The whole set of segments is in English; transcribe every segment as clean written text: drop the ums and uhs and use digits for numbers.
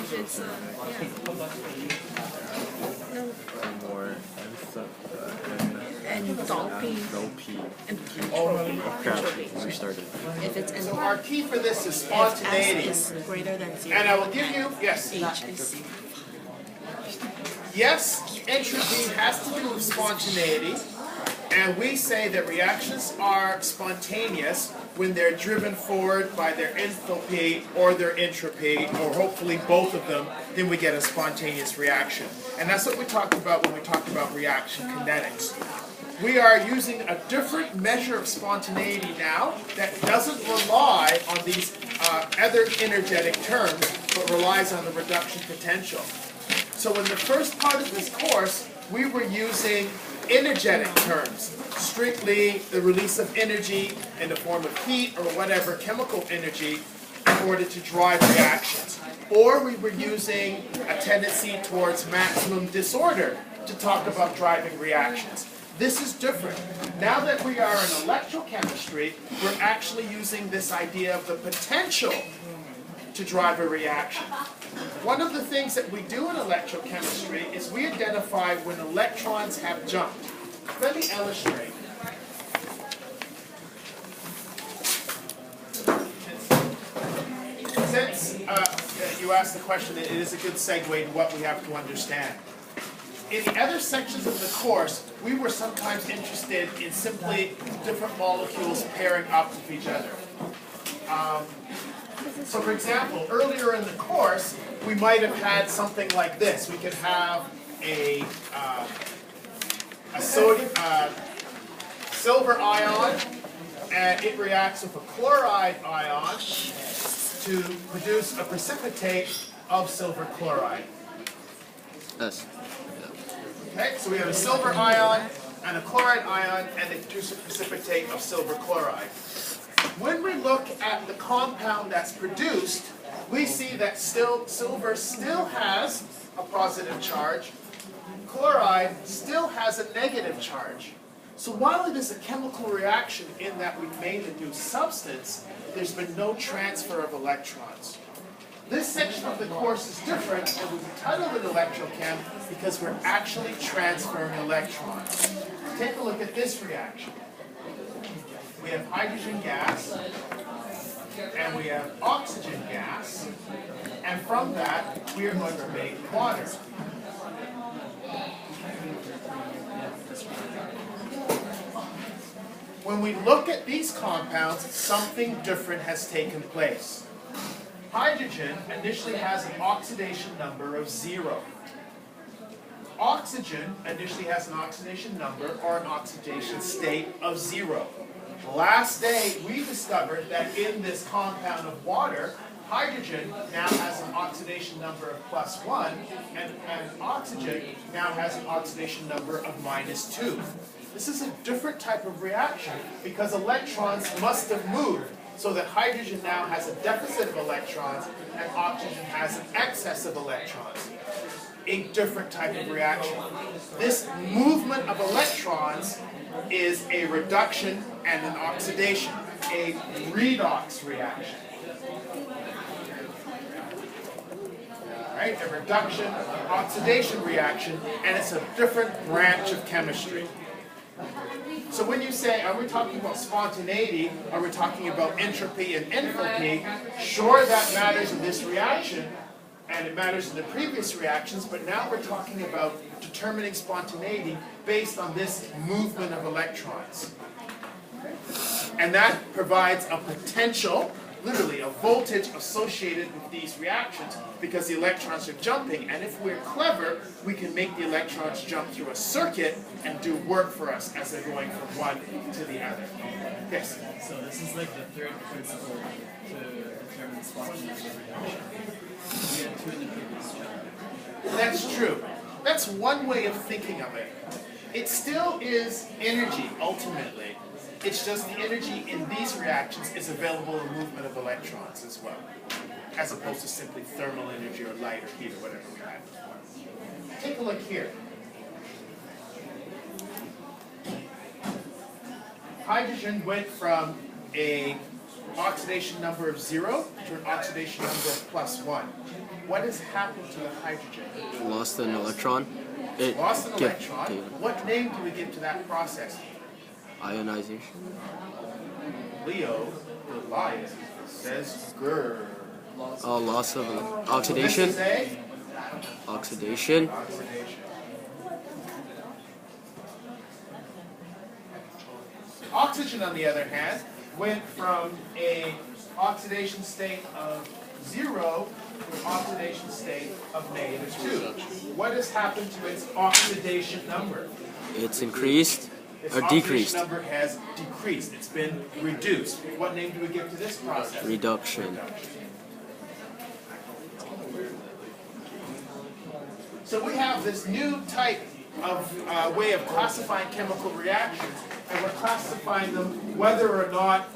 if it's more enthalpy and entropy. we started. If it's So our key for this is if spontaneity. S is greater than 0, And I will give you, yes, H is yes, entropy has to do with spontaneity. And we say that reactions are spontaneous when they're driven forward by their enthalpy or their entropy, or hopefully both of them, then we get a spontaneous reaction. And that's what we talked about when we talked about reaction kinetics. We are using a different measure of spontaneity now that doesn't rely on these other energetic terms, but relies on the reduction potential. So in the first part of this course, we were using energetic terms, strictly the release of energy in the form of heat or whatever chemical energy in order to drive reactions. Or we were using a tendency towards maximum disorder to talk about driving reactions. This is different. Now that we are in electrochemistry, we're actually using this idea of the potential to drive a reaction. One of the things that we do in electrochemistry is we identify when electrons have jumped. Let me illustrate. Since you asked the question, it is a good segue to what we have to understand. In the other sections of the course, we were sometimes interested in simply different molecules pairing up with each other. So for example, earlier in the course, we might have had something like this. We could have a silver ion, and it reacts with a chloride ion to produce a precipitate of silver chloride. S. Okay, so we have a silver ion and a chloride ion, and they produce a precipitate of silver chloride. When we look at the compound that's produced, we see that silver still has a positive charge, chloride still has a negative charge. So while it is a chemical reaction in that we've made a new substance, there's been no transfer of electrons. This section of the course is different, and we've titled it Electrochem because we're actually transferring electrons. Take a look at this reaction. We have hydrogen gas, and we have oxygen gas, and from that, we are going to make water. When we look at these compounds, something different has taken place. Hydrogen initially has an oxidation number of 0. Oxygen initially has an oxidation number or an oxidation state of 0. Last day, we discovered that in this compound of water, hydrogen now has an oxidation number of +1, and oxygen now has an oxidation number of -2. This is a different type of reaction because electrons must have moved so that hydrogen now has a deficit of electrons and oxygen has an excess of electrons. A different type of reaction. This movement of electrons is a reduction and an oxidation, a redox reaction. Right? A reduction, oxidation reaction, and it's a different branch of chemistry. So when you say, are we talking about spontaneity, are we talking about entropy and enthalpy, sure that matters in this reaction, and it matters in the previous reactions, but now we're talking about determining spontaneity based on this movement of electrons. And that provides a potential, literally a voltage associated with these reactions because the electrons are jumping, and if we're clever, we can make the electrons jump through a circuit and do work for us as they're going from one to the other. Yes? So this is like the third principle to determine spontaneity of reaction. We had two in the previous chapter. That's true. That's one way of thinking of it. It still is energy, ultimately. It's just the energy in these reactions is available in movement of electrons as well, as opposed to simply thermal energy or light or heat or whatever we had before. Take a look here. Hydrogen went from an oxidation number of 0 to an oxidation number of +1. what has happened to the hydrogen? Lost an electron. It Lost an get- electron. yeah. What name do we give to that process? Ionization. Leo, the lion, says grr. Loss of This oxidation. is a Oxidation. oxidation. Oxygen, on the other hand, went from a oxidation state of 0 to an oxidation state of -2. What has happened to its oxidation number? It's increased Its or oxidation decreased. number has decreased. It's been reduced. What name do we give to this process? Reduction. So we have this new type of way of classifying chemical reactions, and we're classifying them whether or not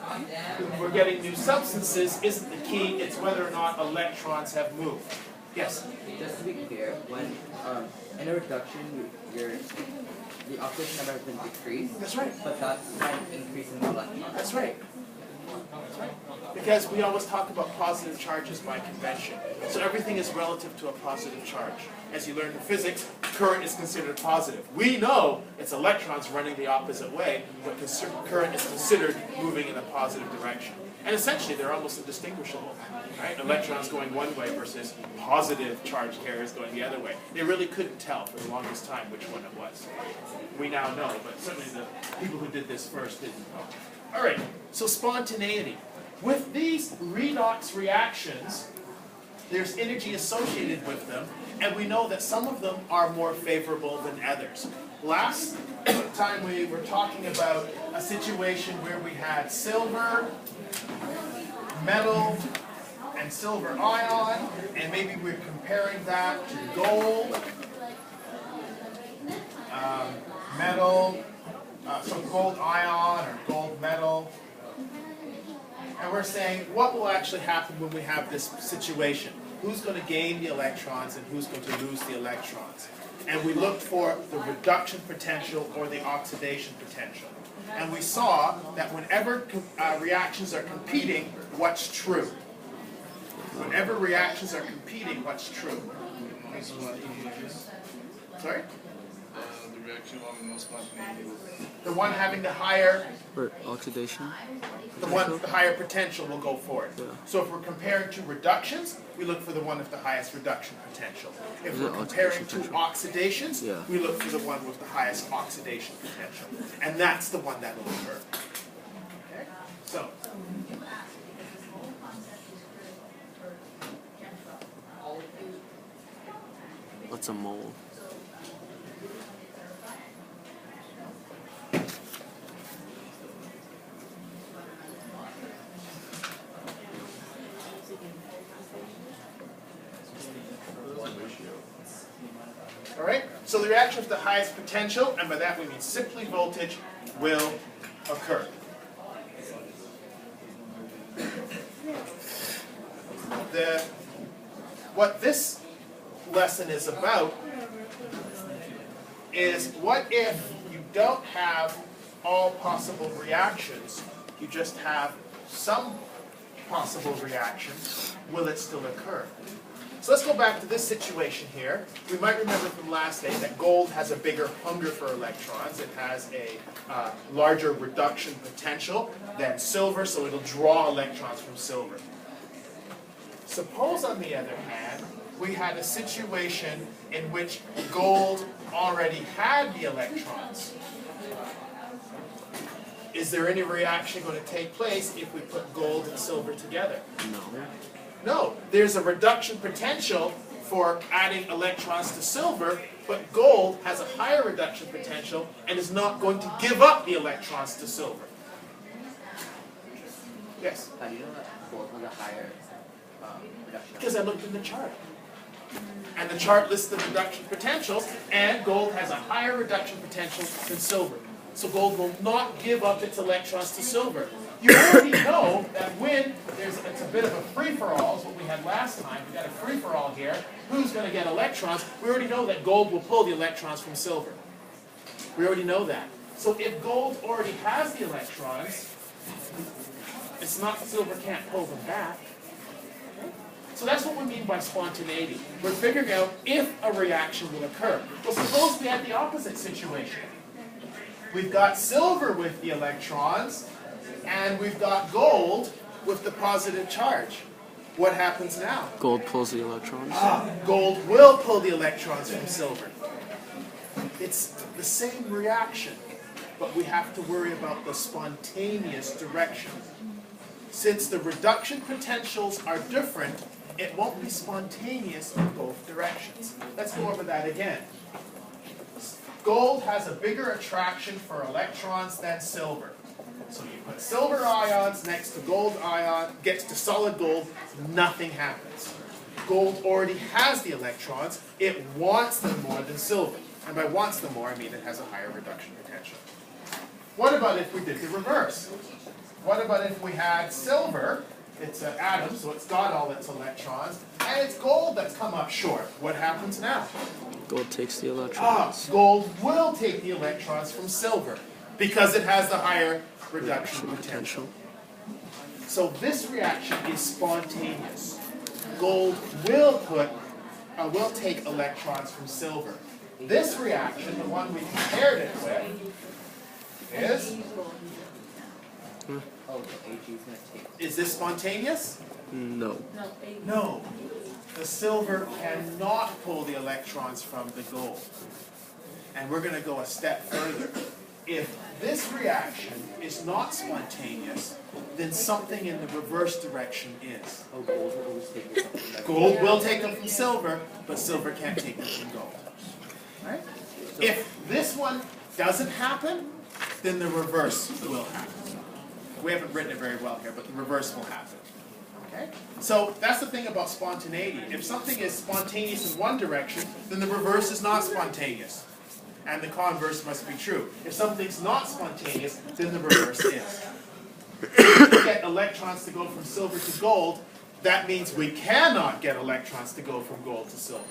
we're getting new substances isn't the key, it's whether or not electrons have moved. Yes? Just to be clear, when in a reduction, the oxidation number has been decreased, That's right. but that's not increasing the electron. That's right. That's right. Because we always talk about positive charges by convention. So everything is relative to a positive charge. As you learn in physics, current is considered positive. We know it's electrons running the opposite way, but current is considered moving in a positive direction. And essentially, they're almost indistinguishable. Right? Electrons going one way versus positive charge carriers going the other way. They really couldn't tell for the longest time which one it was. We now know, but certainly the people who did this first didn't know. All right, so spontaneity. With these redox reactions, there's energy associated with them, and we know that some of them are more favorable than others. Last time we were talking about a situation where we had silver, metal, and silver ion, and maybe we're comparing that to gold, metal, so gold ion or gold metal. And we're saying, what will actually happen when we have this situation? Who's going to gain the electrons and who's going to lose the electrons? And we looked for the reduction potential or the oxidation potential. And we saw that whenever reactions are competing, what's true? Whenever reactions are competing, what's true? Sorry? The reaction one with no spontaneity. The one having the higher, For oxidation. the one with the higher potential will go for it. Yeah. So if we're comparing two reductions, we look for the one with the highest reduction potential. If Is we're it comparing oxidation two potential? oxidations, Yeah. we look for the one with the highest oxidation potential. And that's the one that will occur. Okay? So, What's a mole? all right? So the reaction with the highest potential, and by that we mean simply voltage, will occur. What this lesson is about is what if you don't have all possible reactions, you just have some possible reactions, will it still occur? So let's go back to this situation here. We might remember from last day that gold has a bigger hunger for electrons. It has a larger reduction potential than silver, so it'll draw electrons from silver. Suppose, on the other hand, we had a situation in which gold already had the electrons. Is there any reaction going to take place if we put gold and silver together? No. No, there's a reduction potential for adding electrons to silver, but gold has a higher reduction potential and is not going to give up the electrons to silver. Yes? How do you know that gold has a higher reduction? Because I looked in the chart. And the chart lists the reduction potentials, and gold has a higher reduction potential than silver. So gold will not give up its electrons to silver. You already know that when it's a bit of a free-for-all, is what we had last time. We got a free-for-all here. Who's going to get electrons? We already know that gold will pull the electrons from silver. We already know that. So if gold already has the electrons, it's not that silver can't pull them back. So that's what we mean by spontaneity. We're figuring out if a reaction will occur. Well, suppose we had the opposite situation. We've got silver with the electrons, and we've got gold with the positive charge. What happens now? Gold pulls the electrons. Gold will pull the electrons from silver. It's the same reaction, but we have to worry about the spontaneous direction. Since the reduction potentials are different, it won't be spontaneous in both directions. Let's go over that again. Gold has a bigger attraction for electrons than silver. So you put silver ions next to gold ion, gets to solid gold, nothing happens. Gold already has the electrons, it wants them more than silver. And by wants them more, I mean it has a higher reduction potential. What about if we did the reverse? What about if we had silver, it's an atom, so it's got all its electrons, and it's gold that's come up short. What happens now? Gold takes the electrons. Gold will take the electrons from silver because it has the higher reduction potential. So this reaction is spontaneous. Gold will take electrons from silver. This reaction, the one we compared it with, is this spontaneous? No. No. The silver cannot pull the electrons from the gold. And we're going to go a step further. If this reaction is not spontaneous, then something in the reverse direction is. Gold will take them from silver, but silver can't take them from gold. Right? If this one doesn't happen, then the reverse will happen. We haven't written it very well here, but the reverse will happen. Okay? So that's the thing about spontaneity. If something is spontaneous in one direction, then the reverse is not spontaneous. And the converse must be true. If something's not spontaneous, then the reverse is. If we get electrons to go from silver to gold, that means we cannot get electrons to go from gold to silver.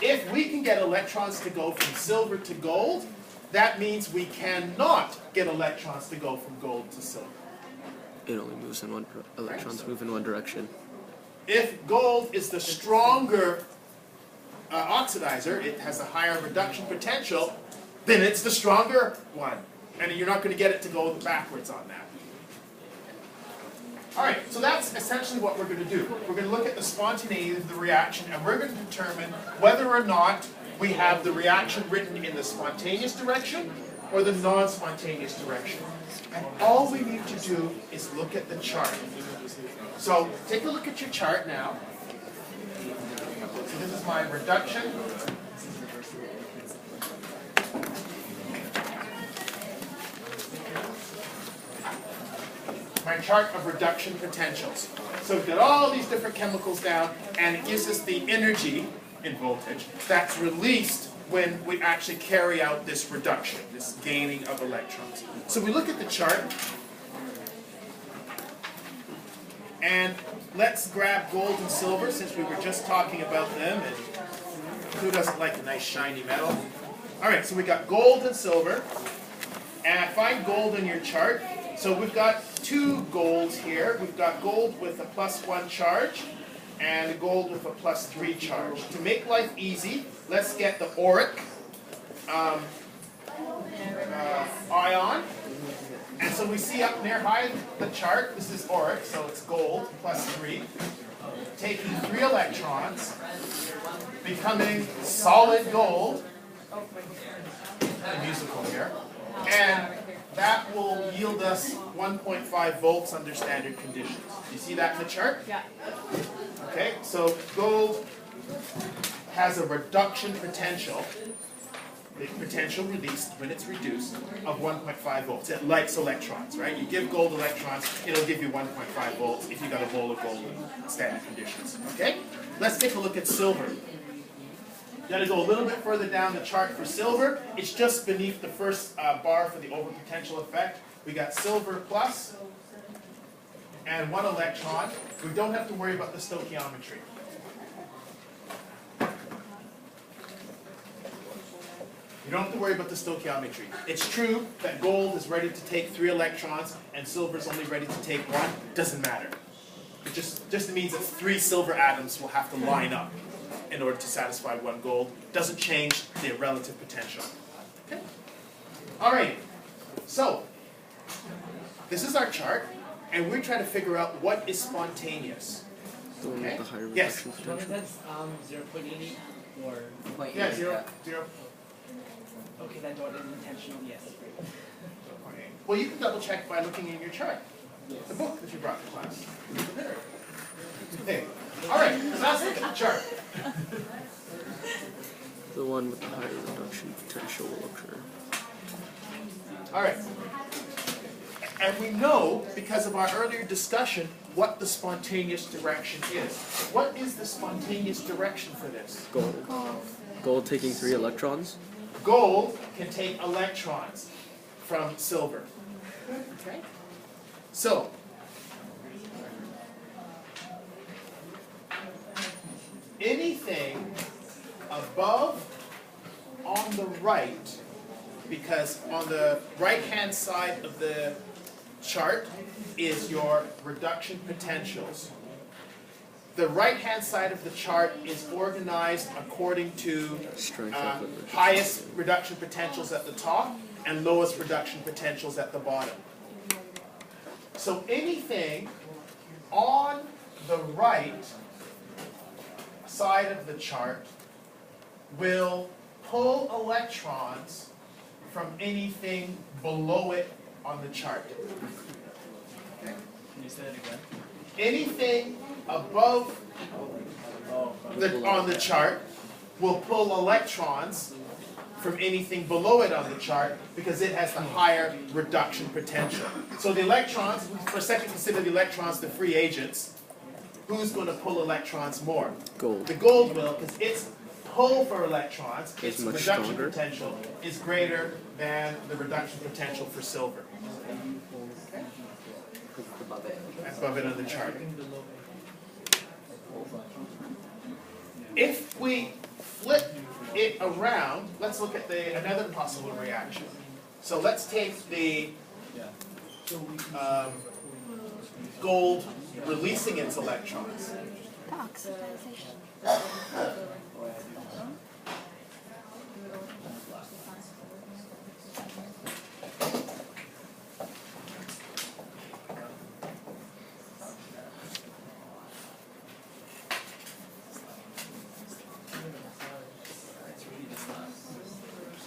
If we can get electrons to go from silver to gold, that means we cannot get electrons to go from gold to silver. It only moves in one. Electrons move in one direction. If gold is the stronger oxidizer, it has a higher reduction potential, then it's the stronger one. And you're not going to get it to go backwards on that. Alright, so that's essentially what we're going to do. We're going to look at the spontaneity of the reaction, and we're going to determine whether or not we have the reaction written in the spontaneous direction or the non-spontaneous direction. And all we need to do is look at the chart. So take a look at your chart now. So this is my reduction. My chart of reduction potentials. So we've got all these different chemicals down, and it gives us the energy in voltage that's released when we actually carry out this reduction, this gaining of electrons. So we look at the chart, and let's grab gold and silver since we were just talking about them, and who doesn't like a nice shiny metal? Alright, so we got gold and silver, and find gold in your chart. So we've got two golds here. We've got gold with a +1 charge and a gold with a +3 charge. To make life easy, let's get the auric ion. And so we see up near high the chart, this is auric, so it's gold +3, taking 3 electrons, becoming solid gold, musical here, and that will yield us 1.5 volts under standard conditions. You see that in the chart? Yeah. Okay, so gold has a reduction potential, the potential released when it's reduced, of 1.5 volts. It likes electrons, right? You give gold electrons, it'll give you 1.5 volts if you got a bowl of gold in standard conditions. Okay? Let's take a look at silver. You got to go a little bit further down the chart for silver. It's just beneath the first bar for the overpotential effect. We got silver plus and 1 electron. We don't have to worry about the stoichiometry. You don't have to worry about the stoichiometry. It's true that gold is ready to take 3 electrons and silver is only ready to take 1. Doesn't matter. It just means that 3 silver atoms will have to line up in order to satisfy 1 gold. Doesn't change the relative potential. Okay? Alright. So, this is our chart, and we're trying to figure out what is spontaneous. The one Okay? with the higher Yes. reduction So potential. that's 0.80 or Point Yeah, eight, 0. okay, that dot is intentional, yes. Well, you can double check by looking in your chart. The book that you brought to class. There. Hey. Alright, so let's look at the chart. The one with the higher reduction potential will occur. Alright. And we know, because of our earlier discussion, what the spontaneous direction is. What is the spontaneous direction for this? Gold. Gold taking 3 electrons. Gold can take electrons from silver. Okay? So, anything above on the right, because on the right-hand side of the chart is your reduction potentials. The right-hand side of the chart is organized according to Strength of the highest reduction potentials at the top and lowest reduction potentials at the bottom. So anything on the right side of the chart will pull electrons from anything below it on the chart. Okay? Can you say that again? Anything above on the chart will pull electrons from anything below it on the chart because it has the higher reduction potential. So the electrons, for a second consider the electrons the free agents. Who's going to pull electrons more? Gold. The gold will, because its pull for electrons, Is its much reduction stronger. potential is greater than the reduction potential for silver. above it. That's above it on the chart. If we flip it around, let's look at another possible reaction. So let's take the gold releasing its electrons. The oxidization.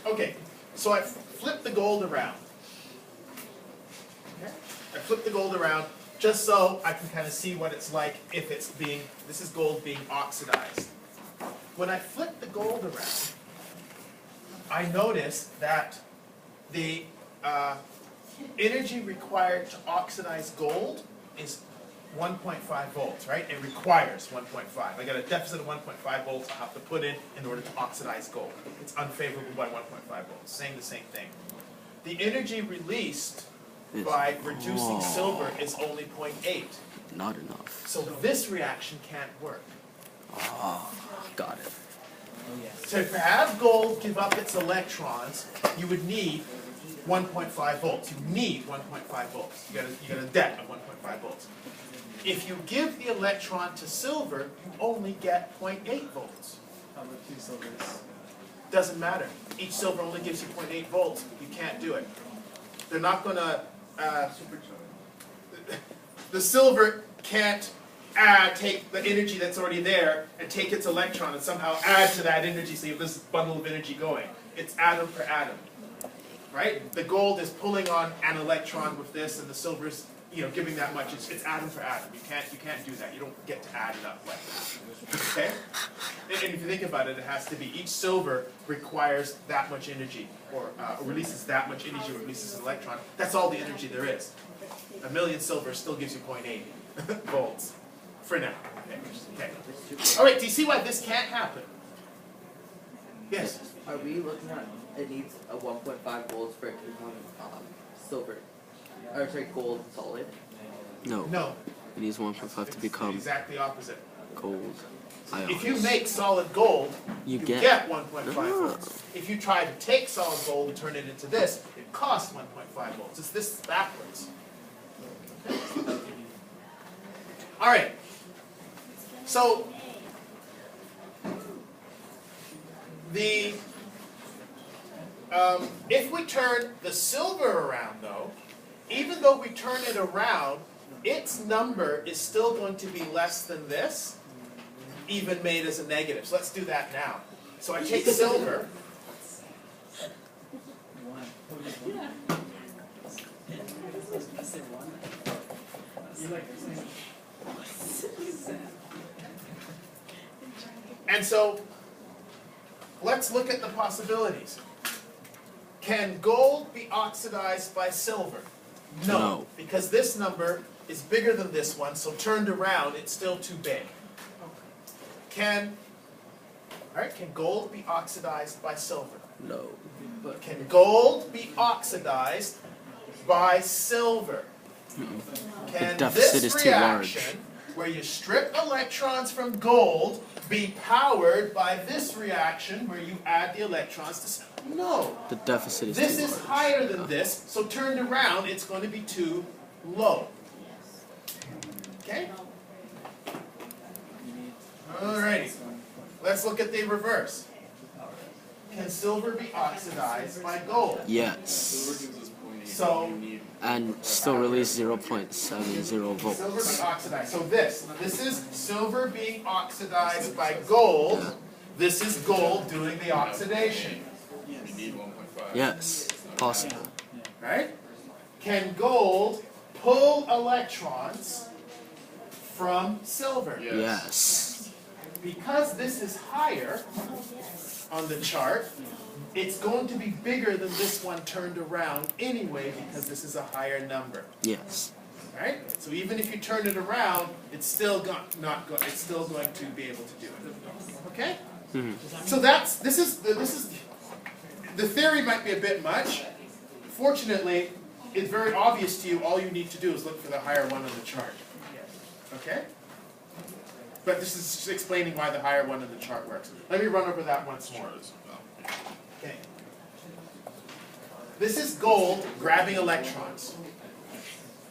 Okay, so I flipped the gold around. Okay? I flipped the gold around just so I can kind of see what it's like if it's being, this is gold being oxidized. When I flip the gold around, I notice that the energy required to oxidize gold is 1.5 volts, right? It requires 1.5. I got a deficit of 1.5 volts I have to put in order to oxidize gold. It's unfavorable by 1.5 volts, saying the same thing. The energy released by reducing silver is only 0.8. Not enough. So this reaction can't work. Got it. Oh, yes. So to have gold give up its electrons, you would need 1.5 volts. You need 1.5 volts. You got a debt of 1.5 volts. If you give the electron to silver, you only get 0.8 volts. How about 2 silvers? Doesn't matter. Each silver only gives you 0.8 volts. You can't do it. They're not going to... the silver can't take the energy that's already there and take its electron and somehow add to that energy so you have this bundle of energy going. It's atom per atom. Right? The gold is pulling on an electron with this and the silver's giving that much. It's atom for atom. You can't do that. You don't get to add it up like that. Okay? And if you think about it, it has to be each silver requires that much energy, or releases that much energy, or releases an electron. That's all the energy there is. 1,000,000 silver still gives you 0.8 volts for now. Okay. All right. Do you see why this can't happen? Yes. Are we looking at it needs a 1.5 volts for it to become silver? Or sorry, gold solid? No. No. It needs 1.5 to become exactly opposite. gold ions. If you make solid gold, You you get- get 1.5 Ah. volts. If you try to take solid gold and turn it into this, it costs 1.5 volts. It's this backwards. All right. So the if we turn the silver around, though, even though we turn it around, its number is still going to be less than this, even made as a negative. So let's do that now. So I take silver. One. Oh, just one? I say one. You like saying And so let's look at the possibilities. Can gold be oxidized by silver? No. Because this number is bigger than this one, so turned around, it's still too big. Can gold be oxidized by silver? No. Can gold be oxidized by silver? Can deficit this is too large. reaction, where you strip electrons from gold, be powered by this reaction where you add the electrons to silver? No. The deficit is This too is large. higher than this, so turned around, it's going to be too low. Okay? Alrighty. Let's look at the reverse. Can silver be oxidized by gold? Yes. Silver gives us 0.8. So- You need And still release 0.70 volts. Silver being oxidized. So this is silver being oxidized by gold. This is gold doing the oxidation. you need 1.5. Yes. Possible. Right? Can gold pull electrons from silver? Yes. Because this is higher on the chart, it's going to be bigger than this one turned around anyway because this is a higher number. Yes. Right? So even if you turn it around, it's still it's still going to be able to do it. Okay? So this is the theory might be a bit much. Fortunately, it's very obvious to you. All you need to do is look for the higher one on the chart. Okay? But this is just explaining why the higher one on the chart works. Let me run over that once more. Okay. This is gold grabbing electrons.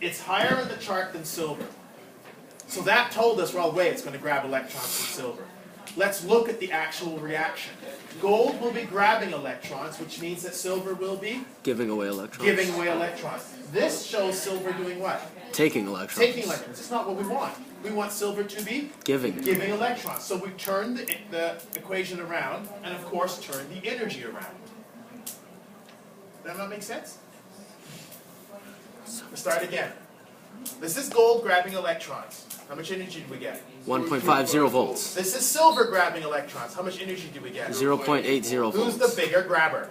It's higher in the chart than silver. So that told us, well, wait, it's going to grab electrons from silver. Let's look at the actual reaction. Gold will be grabbing electrons, which means that silver will be Giving away electrons. giving away electrons. This shows silver doing what? Taking electrons. Taking electrons. It's not what we want. We want silver to be Giving. giving electrons. So we turn the equation around, and of course turn the energy around. Does that make sense? Let's start again. This is gold grabbing electrons. How much energy do we get? 1.50 volts. This is silver grabbing electrons. How much energy do we get? 0.80 Who's the volts. bigger grabber?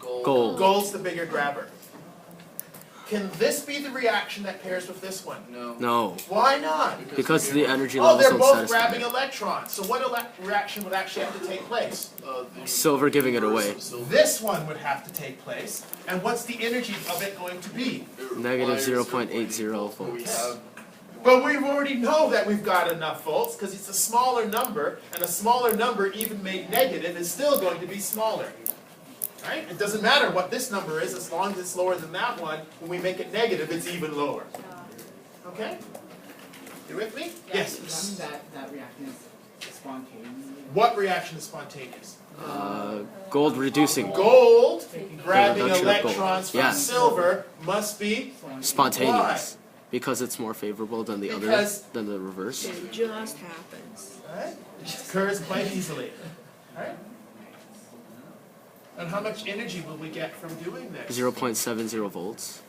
Gold. Gold's the bigger grabber. Can this be the reaction that pairs with this one? No. No. Why not? Because the energy Oh, levels they're don't both satisfy. grabbing electrons. So what reaction would actually have to take place? The Silver giving it away. reverse of silver. This one would have to take place. And what's the energy of it going to be? It Negative requires 0.80 but we volts. have But we already know that we've got enough volts because it's a smaller number, and a smaller number even made negative is still going to be smaller. Right? It doesn't matter what this number is, as long as it's lower than that one, when we make it negative, it's even lower. Okay? You with me? Yes. Does that mean that reaction is spontaneous? What reaction is spontaneous? Gold reducing. Gold grabbing reduction of gold. electrons from Yeah. silver must be Spontaneous. Because it's more favorable than the Because- than the reverse. It just happens. right? It occurs quite easily. Right? And how much energy will we get from doing this? 0.70 volts.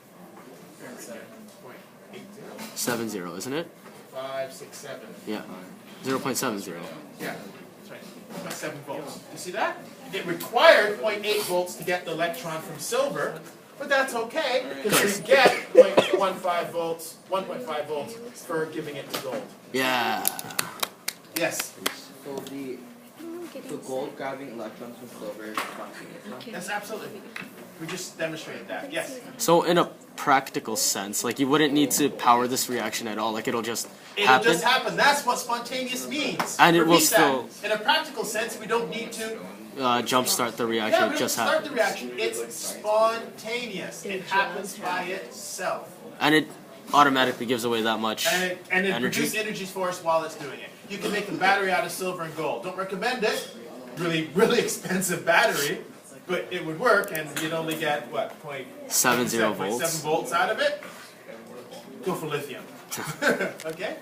70, isn't it? 5, 6, 7. Yeah. 0.70. Yeah, that's right. 0.7 volts. You see that? It required 0.8 volts to get the electron from silver, but that's okay because we get 0.15 volts, 1.5 volts for giving it to gold. Yeah. So Yes, the gold grabbing electrons from silver is spontaneous. that's absolutely. We just demonstrated that. Yes. So in a practical sense, like you wouldn't need to power this reaction at all. Like it'll just It'll happen. just happen. That's what spontaneous means. And it will Repeat that. still- In a practical sense, we don't need to. Jumpstart the reaction. Yeah, It we don't just start happens. the reaction. It's spontaneous. It It happens just by happens. itself. And it automatically gives away that much And it energy. produces energies for us while it's doing it. You can make a battery out of silver and gold. Don't recommend it. Really expensive battery, but it would work, and you'd only get what 70 volts. 7 volts out of it. Go for lithium. Okay.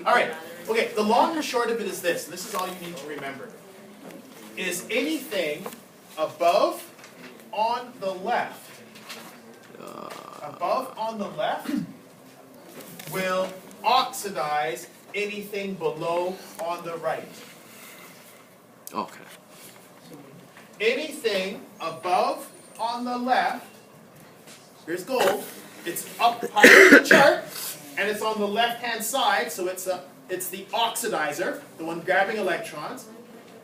All right. Okay. The long and short of it is this. And this is all you need to remember. Is anything above on the left? Above on the left will oxidize anything below on the right. Okay. Anything above on the left, here's gold, it's up higher in the chart, and it's on the left-hand side, so it's the oxidizer, the one grabbing electrons,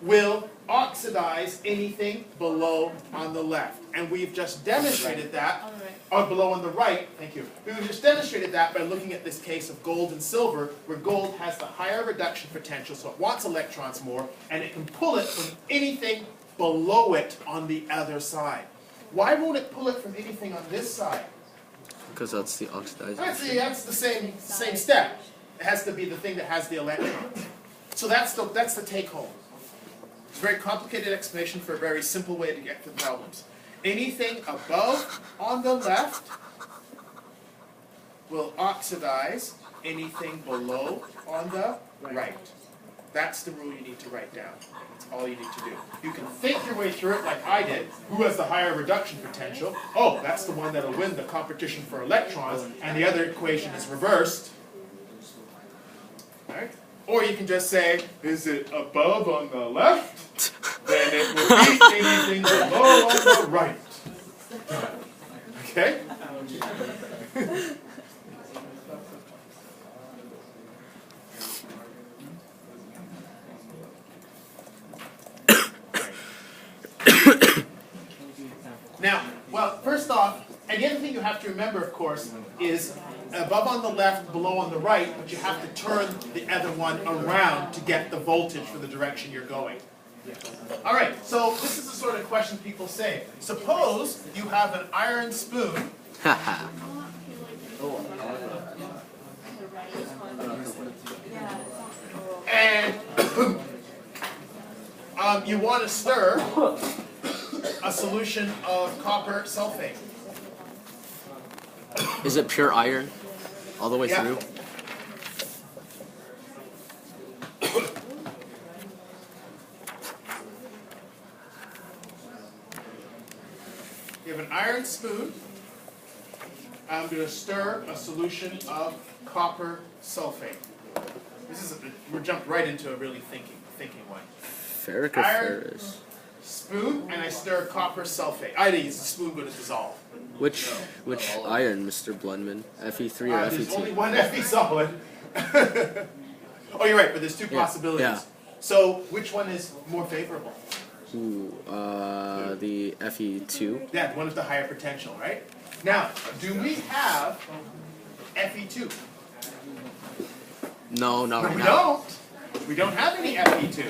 will oxidize anything below on the left. And we've just demonstrated that, or below on the right, thank you. We've just demonstrated that by looking at this case of gold and silver, where gold has the higher reduction potential, so it wants electrons more, and it can pull it from anything below it on the other side. Why won't it pull it from anything on this side? Because that's the oxidizer. That's the same step. It has to be the thing that has the electrons. So that's the take home. It's a very complicated explanation for a very simple way to get to the problems. Anything above on the left will oxidize anything below on the right. That's the rule you need to write down. That's all you need to do. You can think your way through it like I did. Who has the higher reduction potential? Oh, that's the one that'll win the competition for electrons, and the other equation is reversed. Right? Or you can just say, is it above on the left? Then it will be anything below on the right. Okay? Now, well, first off, and the other thing you have to remember, of course, is above on the left, below on the right, but you have to turn the other one around to get the voltage for the direction you're going. All right, so this is the sort of question people say. Suppose you have an iron spoon, Haha. and you want to stir a solution of copper sulfate. Is it pure iron all the way Yeah. through? You have an iron spoon. I'm going to stir a solution of copper sulfate. We're jumped right into a really thinking one. Ferric or Iron. ferrous? Spoon, and I stir copper sulfate. I didn't use the spoon, but it dissolve. Which iron, Mr. Blundman? Fe3 or There's only Fe2? one Fe solid. Oh, you're right, but there's two possibilities. yeah. So, which one is more favorable? Ooh, the Fe2. Yeah, the one with the higher potential, right? Now, do we have Fe2? No, not No, right we now. don't. We don't have any Fe2.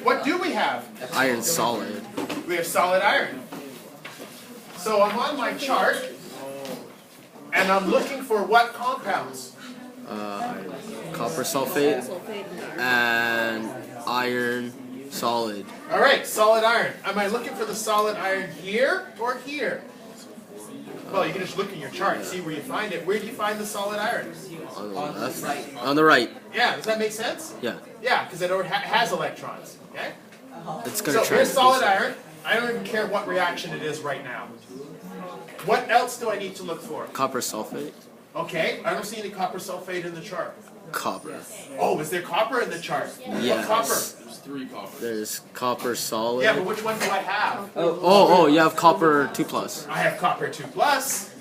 What do we have? Iron solid. We have solid iron. So I'm on my chart, and I'm looking for what compounds? Copper sulfate Sulfate. and iron solid. All right, solid iron. Am I looking for the solid iron here or here? Well, you can just look in your chart and see where you find it. Where do you find the solid iron? On the left. On the right. Yeah, does that make sense? Yeah. Yeah, because it already has electrons. Okay? It's gonna So try. here's solid iron. I don't even care what reaction it is right now. What else do I need to look for? Copper sulfate. Okay, I don't see any copper sulfate in the chart. Copper. Oh, is there copper in the chart? Yes. What copper? There's 3 copper. There's copper solid. Yeah, but which one do I have? Oh, you have copper 2+. I have copper 2+.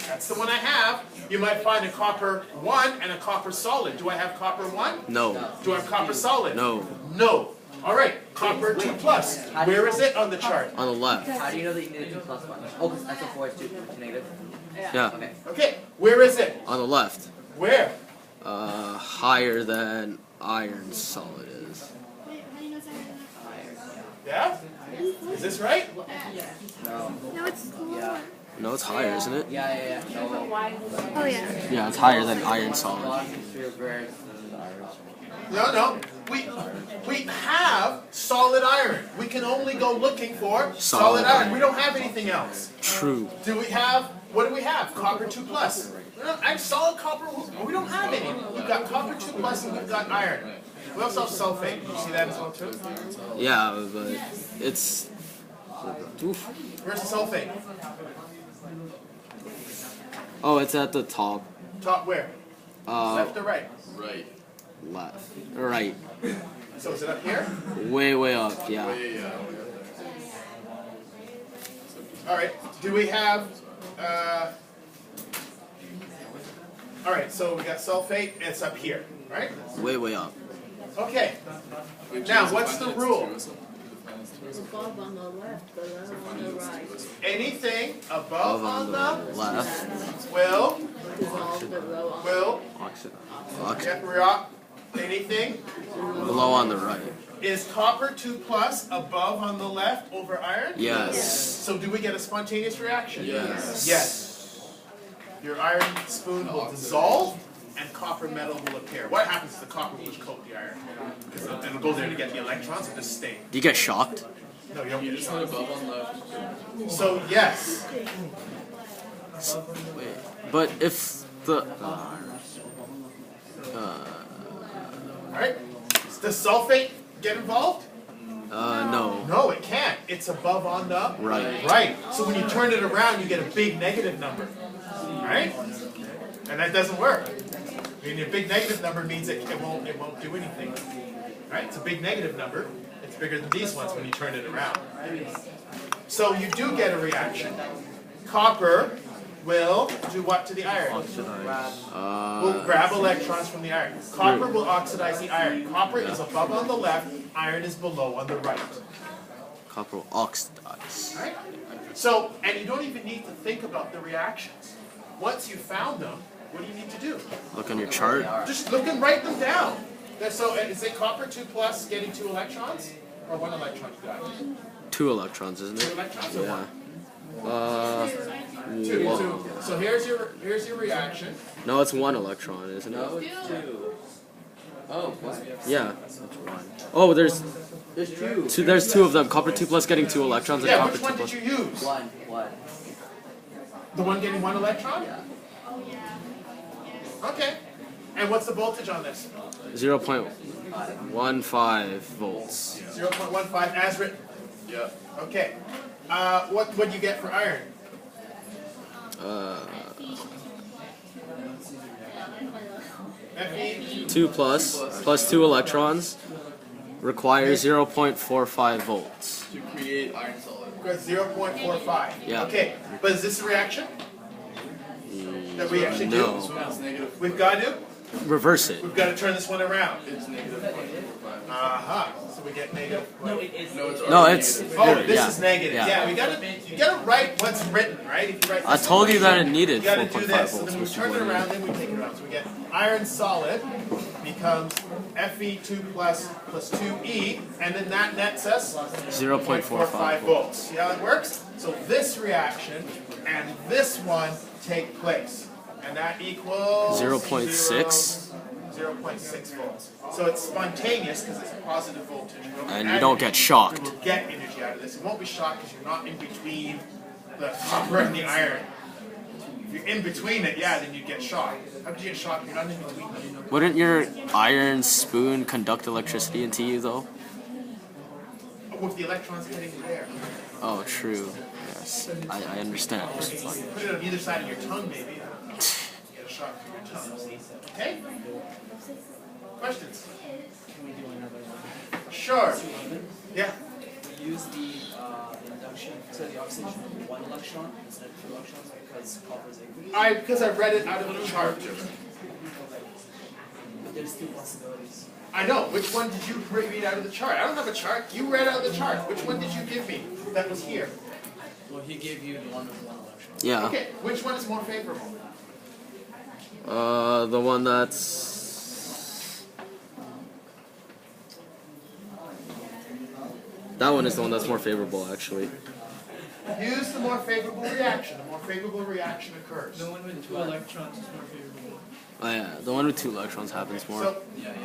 That's the one I have. You might find a copper 1 and a copper solid. Do I have copper 1? No. Do I have copper solid? No. No. All right, copper 2+. Where is it on the chart? On the left. How do you know that you need a 2+ one? Oh, because SO4 is 2 negative. Yeah. Okay. Okay, where is it? On the left. Where? Higher than iron solid is. Yeah? Is this right? No. No, it's Yeah. No, it's higher, isn't it? Yeah. No. Oh yeah. Yeah, it's higher than iron solid. Longest reverse. No. We have solid iron. We can only go looking for solid iron. We don't have anything else. True. Do we have, what do we have? Copper 2 plus. And solid copper, we don't have any. We've got copper 2 plus and we've got iron. We also have sulfate. You see that as well too? Yeah, but it's. Oof. Where's the sulfate? Oh, it's at the top. Top where? Left or right? Right. Left. Right. So is it up here? Way up, yeah. Alright, do we have, alright, so we got sulfate, it's up here, right? Way up. Okay, now what's the rule? Above on the left, below on the right. Anything above on the Left. will, Dissolve below on will, Oxid. anything Below on the right. is copper 2 plus above on the left over iron? Yes. So do we get a spontaneous reaction? Yes. Yes. Your iron spoon will dissolve and copper metal will appear. What happens is the copper will just coat the iron. Because it'll go there to get the electrons and just stay. Do you get shocked? No, you don't get Just shocked. above on left. So yes. Wait. But if the. Alright? Does sulfate get involved? No. No, it can't. It's above on the Right. right. So when you turn it around, you get a big negative number. Right? And that doesn't work. I mean, a big negative number means it won't do anything. Right? It's a big negative number. It's bigger than these ones when you turn it around. So you do get a reaction. Copper will do what to the iron? Will grab electrons from the iron. Copper will oxidize the iron. Copper is above on the left, iron is below on the right. Copper will oxidize. Right? So, and you don't even need to think about the reactions. Once you found them, what do you need to do? Look on your chart. Just look and write them down. So, is it copper 2 plus getting 2 electrons? Or 1 electron you got? 2 electrons, isn't 2 it? electrons or Yeah. 1? 2. Whoa. So here's your reaction. No, it's 1 electron, isn't No, it? it's two. Oh, what? Yeah. Oh, there's There's two. two. There's 2 of them. Copper 2 plus getting 2 electrons, and Yeah, copper which 2 one plus. did you use? One. The one getting 1 electron? Yeah. Okay. And what's the voltage on this? 0.15 volts. 0.15 as written. Yeah. Okay. What do you get for iron? Fe 2 plus 2 electrons requires 0.45 volts. To create iron solid. equals 0.45. Yeah. Okay. But is this a reaction? That we actually do? No. So it's negative. We've got to? Reverse it. We've got to turn this one around. It's negative 0.45. Aha. So we get negative. No, it's No, already it's. negative. Oh, here, this yeah. is negative. Yeah. Yeah, you gotta write what's written, right? If you write I this told you that it you needed gotta do 4.5 this. So volts. then we which is turn what it it around, is. then we take it around. So we get iron solid becomes Fe2 plus 2E, and then that nets us 0.45 volts. See how it works? So this reaction and this one take place. And that equals 0.6. 0.6 volts. So it's spontaneous because it's a positive voltage. And you don't get shocked. You will get energy out of this. You won't be shocked because you're not in between the copper and the iron. If you're in between it, yeah, then you get shocked. How could you get shocked if you're not in between them? Wouldn't your iron spoon conduct electricity into you, though? With the electrons hitting there. Oh, true. Yes, I understand. Put it on either side of your tongue, maybe. Get a shock from your tongue. Okay? Questions? Can we do another one? Sure. Yeah. We use the induction, so the oxidation of 1 electron instead of 2 electrons because copper is aqueous. Because I read it out of the chart. But there's 2 possibilities. I know. Which one did you read out of the chart? I don't have a chart. You read out of the chart. Which one did you give me that was here? Well, he gave you the one with one electron. Yeah. Okay, which one is more favorable? The one that's... That one is the one that's more favorable, actually. Use the more favorable reaction. The more favorable reaction occurs. The one with 2 electrons is more favorable. Oh yeah, the one with 2 electrons happens more. So,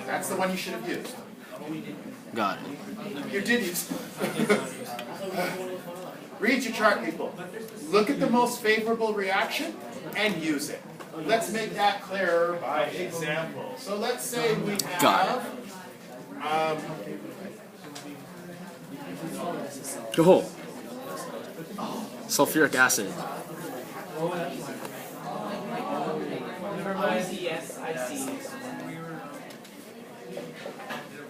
that's the one you should have used. Got it. You did use. Read your chart, people. Look at the most favorable reaction and use it. Let's make that clearer by example. So let's say we Got have Oh! Sulfuric acid. Never mind. Yes, I see.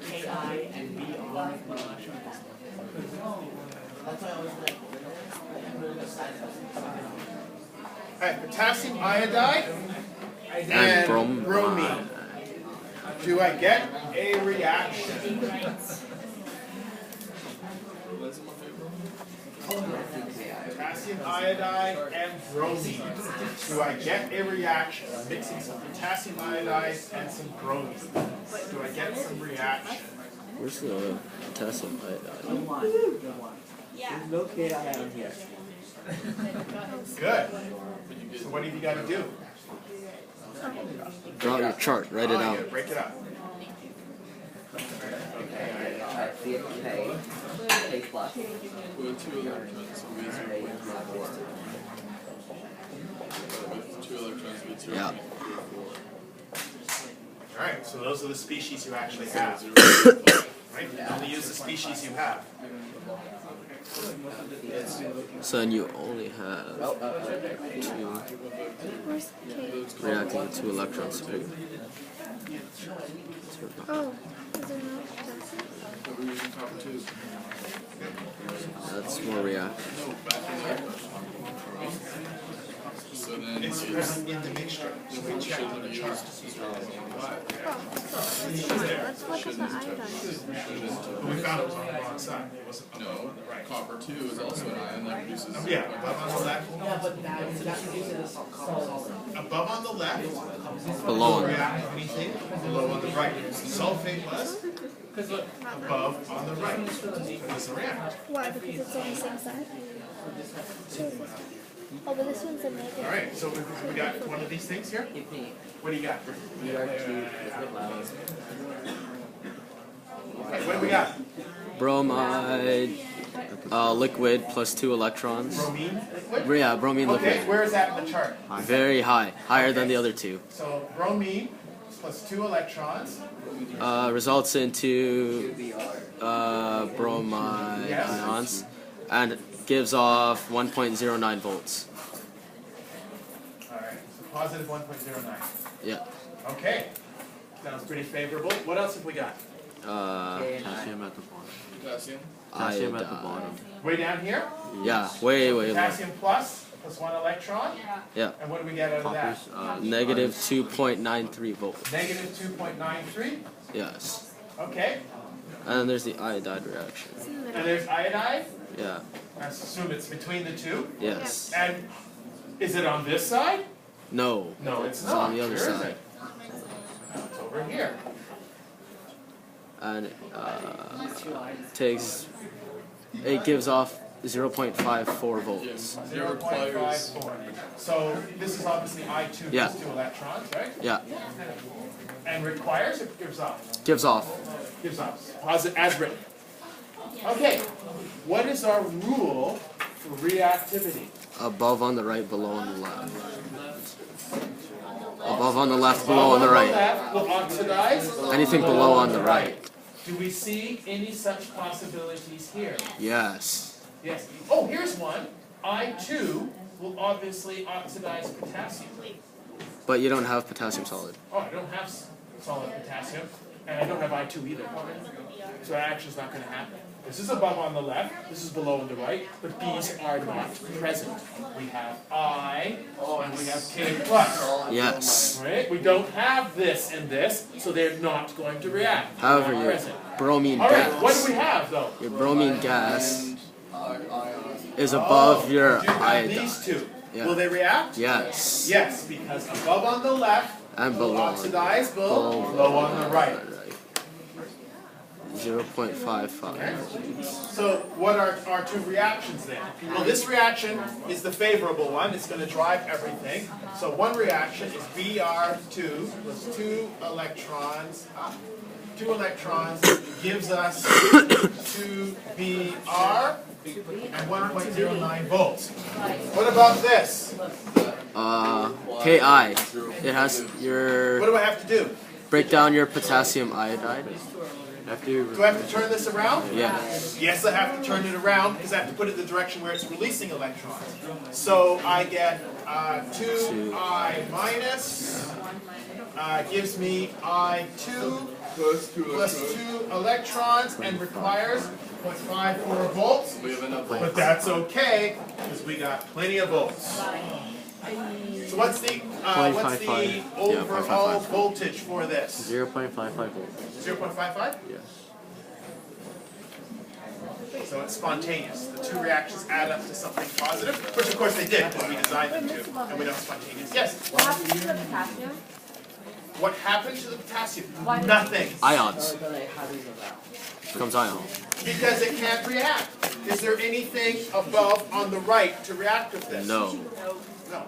Ki and B are one electron. That's why I was like, alright, potassium iodide And and bromine. bromine. Do I get a reaction? Potassium iodide and bromine. Do I get a reaction? I'm mixing some potassium iodide and some bromine. Do I get some reaction? Where's the potassium iodide? There's no K ion here. Good. So what have you got to do? Draw your chart, write it Oh, you out. gotta break it up. Alright, so you have K plus. With 2 electrons, we have 0.44. With 2 electrons, we have 0.44. Yeah. Alright, so those are the species you actually have. Right? You only use the species you have. So then you only have 2 Where's K? reacting with 2 electrons. Right? Oh, is there no potassium? But we're using copper 2. That's more reactive. No, back in there. So then It's present in the mixture. So we check on the chart. Let's look at the iodine. But we found it was on the wrong side. It wasn't on No, the right. copper 2 is also an ion that produces. Yeah, above on the left. Yeah, but that produces solid. Above on the left. Below on the React anything. Below on the right. Sulfate was Because look, above on the right. It doesn't react. Why? Because it's on the same side? Oh, but this one's a negative. Alright, so we got one of these things here. Give me What do you got? BR2 loud. Okay, what do we got? bromide, liquid plus 2 electrons. Bromine liquid? Yeah, bromine Okay, liquid. where is that in the chart? Very high, higher than the other 2. So bromine plus 2 electrons. Results into BR. bromide Yes. ions and gives off 1.09 volts. Alright, so positive 1.09. Yeah. Okay, sounds pretty favorable. What else have we got? Potassium Potassium. iodide. Way down here? Yeah, way low. Potassium plus 1 electron. Yeah. And what do we get out of that? Negative 2.93 volts. Negative 2.93. Yes. Okay, And then there's the iodide reaction. It's in the and middle. there's iodide. Yeah. I assume it's between the two. Yes. And is it on this side? No. No, it's It's not. on the other Where is side. it? It's over here. And takes. It gives off 0.54 volts. 0.54. So this is obviously I2 Yeah. plus 2 electrons, right? Yeah. And requires it gives off. Gives off. Gives off. Positive as written. Okay. What is our rule for reactivity? Above on the right, below on the left. Above on the left, below on the right. left will oxidize. Anything below on the right. Do we see any such possibilities here? Yes. Yes. Oh, here's one. I2 will obviously oxidize potassium. But you don't have potassium solid. Oh, I don't have solid potassium, and I don't have I2 either. So that actually is not going to happen. This is above on the left, this is below on the right, but these are not present. We have I, and we have K plus. Yes. Right? We don't have this and this, so they're not going to react. However, Not your present. bromine All right, what do we gas. have though? Your bromine gas. Ion is above your you have iodine. these two. Yeah. Will they react? Yes. Yes, because above on the left And will below. oxidize, below on the right. 0.55. So what are our two reactions then? Well, this reaction is the favorable one. It's going to drive everything. So one reaction is Br2 plus 2 electrons. 2 electrons gives us 2 Br and 1.09 volts. What about this? Ki. It has What your do I have to do? break down your potassium iodide. Do I have to turn this around? Yeah. Yes, I have to turn it around because I have to put it in the direction where it's releasing electrons. So I get 2I minus gives me I2 plus 2 electrons and requires 0.54 volts. We have enough But that's okay because we got plenty of volts. So what's the 0.55. overall 0.55. voltage for this? 0.55 volts. 0.55? Yes. So it's spontaneous. The two reactions add up to something positive, which of course they did because we designed them to, and we know it's spontaneous. Yes? What happened to the potassium? What happened to the potassium? Why did- Nothing. Ions. Becomes ion. Because it can't react. Is there anything above on the right to react with this? No. No.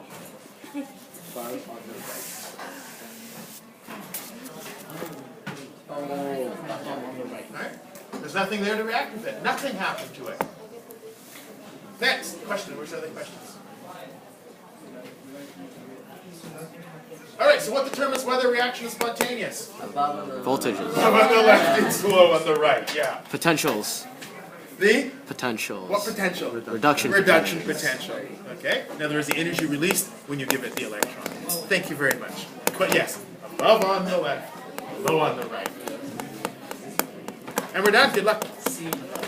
Right? There's nothing there to react with it. Nothing happened to it. Next question. Where's the other questions? Alright, so what determines whether a reaction is spontaneous? Voltages. Above on the left, it's low on the right, yeah. Potentials. The? Potentials. What potential? Reduction. Reduction potential. Okay? In other words, the energy released when you give it the electron. Thank you very much. But yes, above on the left, low on the right. And we're done. Good luck.